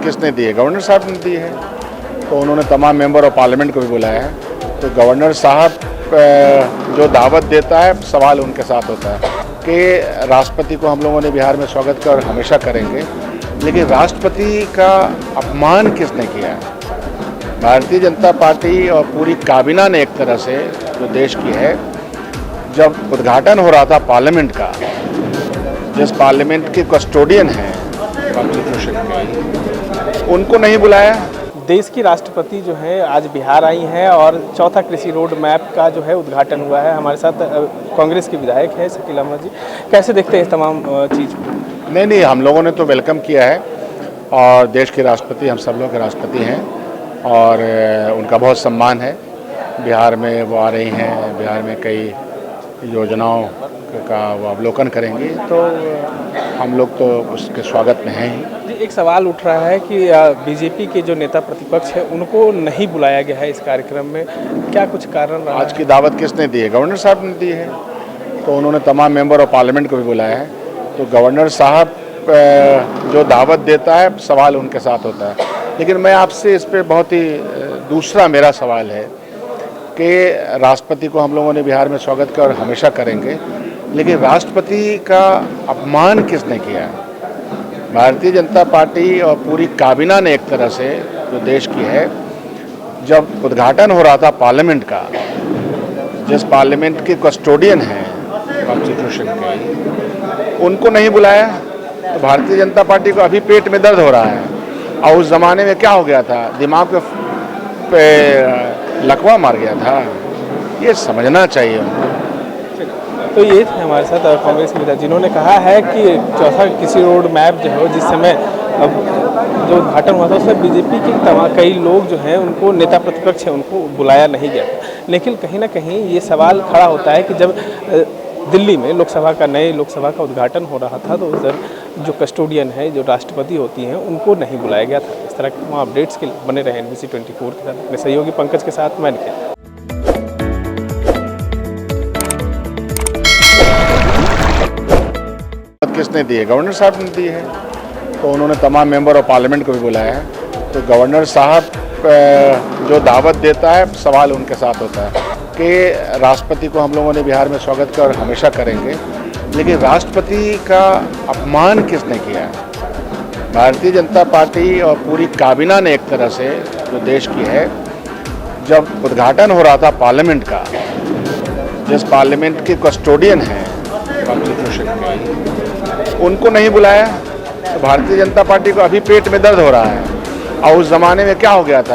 किसने दी है? गवर्नर साहब ने दी है। तो उन्होंने तमाम मेंबर ऑफ पार्लियामेंट को भी बुलाया है। तो गवर्नर साहब जो दावत देता है, सवाल उनके साथ होता है कि राष्ट्रपति को हम लोगों ने बिहार में स्वागत किया और हमेशा करेंगे, लेकिन राष्ट्रपति का अपमान किसने किया है? भारतीय जनता पार्टी और पूरी काबीना ने एक तरह से जो देश की है, जब उद्घाटन हो रहा था पार्लियामेंट का, जिस पार्लियामेंट के कस्टोडियन हैं कॉन्स्टिट्यूशन के, उनको नहीं बुलाया। देश की राष्ट्रपति जो है आज बिहार आई हैं और चौथा कृषि रोड मैप का जो है उद्घाटन हुआ है। हमारे साथ कांग्रेस के विधायक हैं शकील अहमद जी, कैसे देखते हैं इस तमाम चीज़ को? नहीं, हम लोगों ने तो वेलकम किया है और देश के राष्ट्रपति हम सब लोग के राष्ट्रपति हैं और उनका बहुत सम्मान है। बिहार में वो आ रही हैं, बिहार में कई योजनाओं का वो अवलोकन करेंगी, तो हम लोग तो उसके स्वागत में हैं ही। एक सवाल उठ रहा है कि बीजेपी के जो नेता प्रतिपक्ष है उनको नहीं बुलाया गया है इस कार्यक्रम में, क्या कुछ कारण रहा? आज की दावत किसने दी है? गवर्नर साहब ने दी है। तो उन्होंने तमाम मेंबर ऑफ पार्लियामेंट को भी बुलाया है। तो गवर्नर साहब जो दावत देता है, सवाल उनके साथ होता है। लेकिन मैं आपसे इस पर बहुत ही दूसरा मेरा सवाल है कि राष्ट्रपति को हम लोगों ने बिहार में स्वागत किया और हमेशा करेंगे, लेकिन राष्ट्रपति का अपमान किसने किया है? भारतीय जनता पार्टी और पूरी काबीना ने एक तरह से जो देश की है, जब उद्घाटन हो रहा था पार्लियामेंट का, जिस पार्लियामेंट के कस्टोडियन हैं कॉन्स्टिट्यूशन के, उनको नहीं बुलाया। तो भारतीय जनता पार्टी को अभी पेट में दर्द हो रहा है। और उस ज़माने में क्या हो गया था? दिमाग पे लकवा मार गया था। ये समझना चाहिए उनको। तो ये थे हमारे साथ कांग्रेस के विधायक जिन्होंने कहा है कि चौथा कृषि रोड मैप जो है, जिस समय अब जो उद्घाटन हुआ था उसमें बीजेपी के कई लोग जो हैं उनको नेता प्रतिपक्ष हैं उनको बुलाया नहीं गया। लेकिन कहीं ना कहीं ये सवाल खड़ा होता है कि जब दिल्ली में नई लोकसभा का उद्घाटन हो रहा था, तो उधर जो कस्टोडियन है, जो राष्ट्रपति होती हैं, उनको नहीं बुलाया गया था। इस तरह के तमाम अपडेट्स के लिए बने रहे NBC 24 के साथ। मेरे सहयोगी पंकज के साथ मैं निखिल। किसने दी है? गवर्नर साहब ने दी है। तो उन्होंने तमाम मेंबर ऑफ पार्लियामेंट को भी बुलाया है। तो गवर्नर साहब जो दावत देता है, सवाल उनके साथ होता है कि राष्ट्रपति को हम लोगों ने बिहार में स्वागत किया और हमेशा करेंगे, लेकिन राष्ट्रपति का अपमान किसने किया है? भारतीय जनता पार्टी और पूरी काबीना ने एक तरह से जो देश की है, जब उद्घाटन हो रहा था पार्लियामेंट का, जिस पार्लियामेंट के कस्टोडियन हैं कॉन्स्टिट्यूशन के, उनको नहीं बुलाया। तो भारतीय जनता पार्टी को अभी पेट में दर्द हो रहा है। और उस ज़माने में क्या हो गया था?